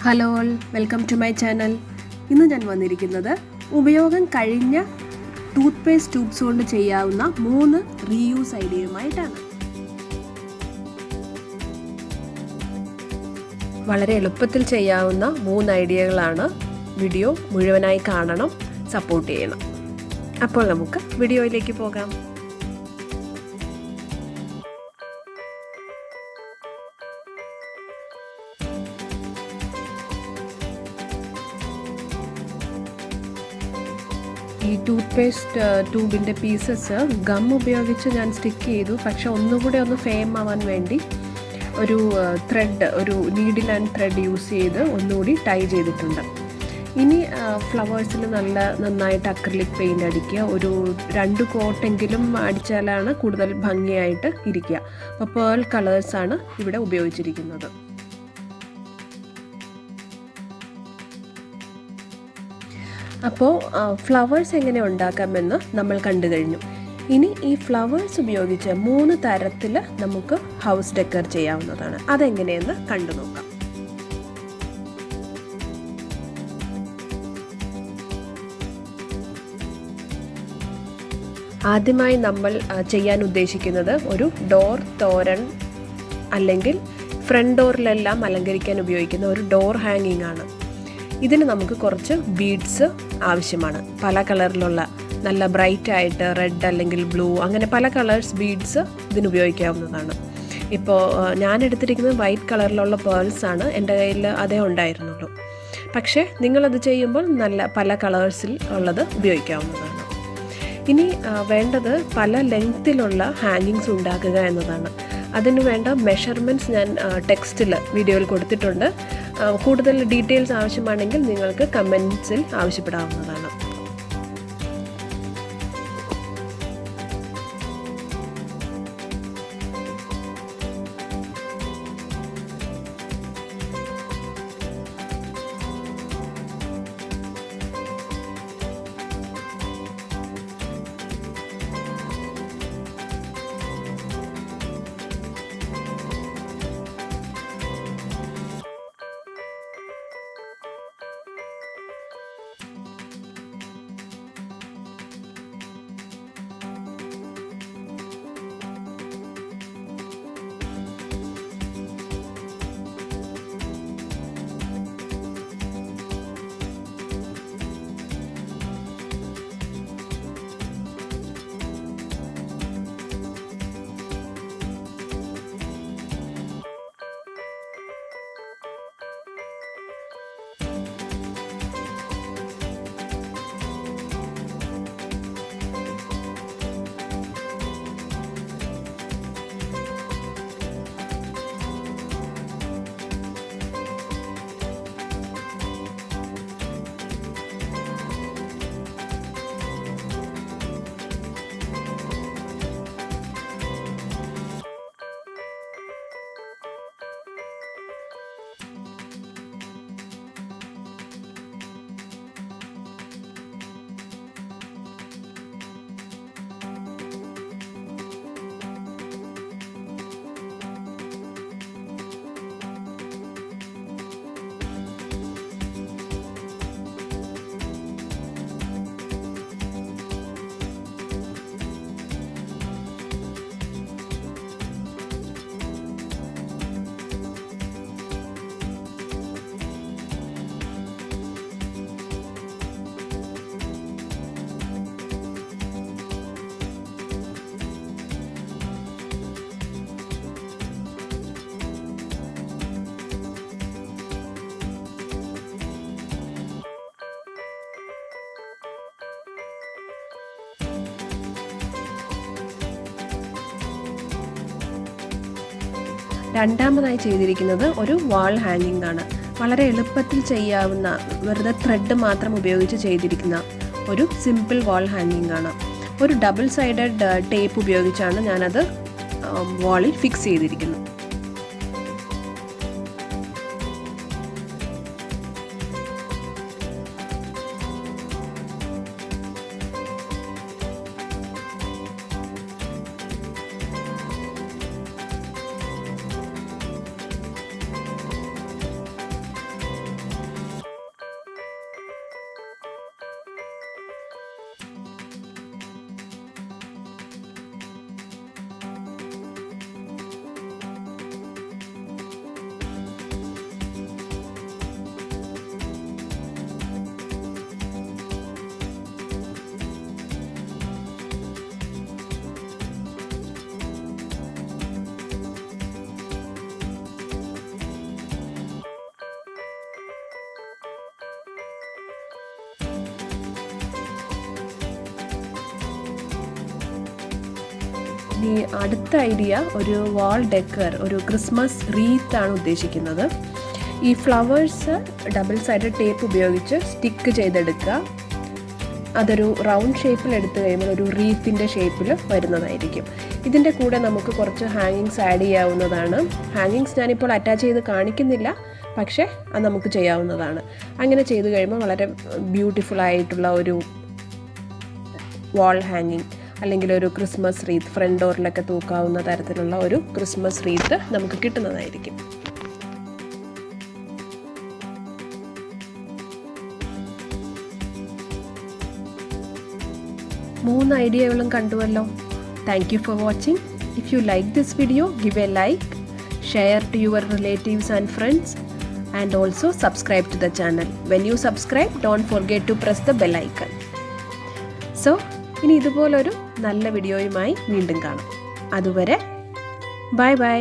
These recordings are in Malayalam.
Hello all, welcome to my channel. ഇന്ന് ഞാൻ വന്നിരിക്കുന്നത് ഉപയോഗം കഴിഞ്ഞ ടൂത്ത്പേസ്റ്റ് ട്യൂബ്സ് കൊണ്ട് ചെയ്യാവുന്ന 3 റീയൂസ് ഐഡിയയുമായിട്ടാണ്. വളരെ എളുപ്പത്തിൽ ചെയ്യാവുന്ന 3 ഐഡിയകളാണ്. വീഡിയോ മുഴുവനായി കാണണം, സപ്പോർട്ട് ചെയ്യണം. അപ്പോൾ നമുക്ക് വീഡിയോയിലേക്ക് പോകാം. ഈ ടൂത്ത്പേസ്റ്റ് ട്യൂബിൻ്റെ പീസസ് ഗം ഉപയോഗിച്ച് ഞാൻ സ്റ്റിക്ക് ചെയ്തു. പക്ഷെ ഒന്നുകൂടെ ഒന്ന് ഫെയിം ആവാൻ വേണ്ടി ഒരു നീഡിൽ ആൻഡ് ത്രെഡ് യൂസ് ചെയ്ത് ഒന്നുകൂടി ടൈ ചെയ്തിട്ടുണ്ട്. ഇനി ഫ്ലവേഴ്സിൽ നന്നായിട്ട് അക്രിലിക് പെയിൻ്റ് അടിക്കുക. ഒരു 2 കോട്ടെങ്കിലും അടിച്ചാലാണ് കൂടുതൽ ഭംഗിയായിട്ട് ഇരിക്കുക. അപ്പോൾ പേൾ കളേഴ്സാണ് ഇവിടെ ഉപയോഗിച്ചിരിക്കുന്നത്. അപ്പോൾ ഫ്ലവേഴ്സ് എങ്ങനെ ഉണ്ടാക്കാമെന്ന് നമ്മൾ കണ്ടു കഴിഞ്ഞു. ഇനി ഈ ഫ്ലവേഴ്സ് ഉപയോഗിച്ച് 3 തരത്തിൽ നമുക്ക് ഹൗസ് ഡെക്കർ ചെയ്യാവുന്നതാണ്. അതെങ്ങനെയെന്ന് കണ്ടു നോക്കാം. ആദ്യമായി നമ്മൾ ചെയ്യാൻ ഉദ്ദേശിക്കുന്നത് ഒരു ഡോർ തോരൻ അല്ലെങ്കിൽ ഫ്രണ്ട് ഡോറിലെല്ലാം അലങ്കരിക്കാൻ ഉപയോഗിക്കുന്ന ഒരു ഡോർ ഹാങ്ങിങ് ആണ്. ഇതിന് നമുക്ക് കുറച്ച് ബീഡ്സ് ആവശ്യമാണ്. പല കളറിലുള്ള നല്ല ബ്രൈറ്റ് ആയിട്ട് റെഡ് അല്ലെങ്കിൽ ബ്ലൂ അങ്ങനെ പല കളേഴ്സ് ബീഡ്സ് ഇതിന് ഉപയോഗിക്കാവുന്നതാണ്. ഇപ്പോൾ ഞാൻ എടുത്തിരിക്കുന്നത് വൈറ്റ് കളറിലുള്ള പേൾസ് ആണ്. എൻ്റെ കയ്യിൽ അതേ ഉണ്ടായിരുന്നുള്ളൂ. പക്ഷേ നിങ്ങളത് ചെയ്യുമ്പോൾ പല കളേഴ്സിൽ ഉള്ളത് ഉപയോഗിക്കാവുന്നതാണ്. ഇനി വേണ്ടത് പല ലെങ്ത്തിലുള്ള ഹാങ്ങിങ്സ് ഉണ്ടാക്കുക എന്നതാണ്. അതിന് വേണ്ട മെഷർമെൻറ്റ്സ് ഞാൻ വീഡിയോയിൽ കൊടുത്തിട്ടുണ്ട്. കൂടുതൽ ഡീറ്റെയിൽസ് ആവശ്യമാണെങ്കിൽ നിങ്ങൾക്ക് കമൻസിൽ ആവശ്യപ്പെടാവുന്നതാണ്. രണ്ടാമതായി ചെയ്തിരിക്കുന്നത് ഒരു വാൾ ഹാങ്ങിങ് ആണ്. വളരെ എളുപ്പത്തിൽ ചെയ്യാവുന്ന, വെറുതെ ത്രെഡ് മാത്രം ഉപയോഗിച്ച് ചെയ്തിരിക്കുന്ന ഒരു സിമ്പിൾ വാൾ ഹാങ്ങിങ് ആണ്. ഒരു ഡബിൾ സൈഡഡ് ടേപ്പ് ഉപയോഗിച്ചാണ് ഞാനത് വാളിൽ ഫിക്സ് ചെയ്തിരിക്കുന്നത്. ഇനി അടുത്ത ഐഡിയ ഒരു വാൾ ഡെക്കർ, ഒരു ക്രിസ്മസ് റീത്താണ് ഉദ്ദേശിക്കുന്നത്. ഈ ഫ്ലവേഴ്സ് ഡബിൾ സൈഡ് ടേപ്പ് ഉപയോഗിച്ച് സ്റ്റിക്ക് ചെയ്തെടുക്കുക. അതൊരു റൗണ്ട് ഷേപ്പിൽ എടുത്തു കഴിയുമ്പോൾ ഒരു റീത്തിൻ്റെ ഷേപ്പിൽ വരുന്നതായിരിക്കും. ഇതിൻ്റെ കൂടെ നമുക്ക് കുറച്ച് ഹാങ്ങിങ്സ് ആഡ് ചെയ്യാവുന്നതാണ്. ഹാങ്ങിങ്സ് ഞാനിപ്പോൾ അറ്റാച്ച് ചെയ്ത് കാണിക്കുന്നില്ല, പക്ഷേ അത് നമുക്ക് ചെയ്യാവുന്നതാണ്. അങ്ങനെ ചെയ്ത് കഴിയുമ്പോൾ വളരെ ബ്യൂട്ടിഫുൾ ആയിട്ടുള്ള ഒരു വാൾ ഹാങ്ങിങ് അല്ലെങ്കിൽ ഒരു ക്രിസ്മസ് റീത്ത്, ഫ്രണ്ട് ഡോറിലൊക്കെ തൂക്കാവുന്ന തരത്തിലുള്ള ഒരു ക്രിസ്മസ് റീത്ത് നമുക്ക് കിട്ടുന്നതായിരിക്കും. മൂന്ന് ഐഡിയകളും കണ്ടുവല്ലോ. Thank you for watching. If you like this video, give a like, share to your relatives and friends, and also subscribe to the channel. When you subscribe, don't forget to press the bell icon. So ഇനി ഇതുപോലൊരു നല്ല വീഡിയോയുമായി വീണ്ടും കാണാം. അതുവരെ bye bye,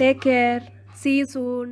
take care, see you soon.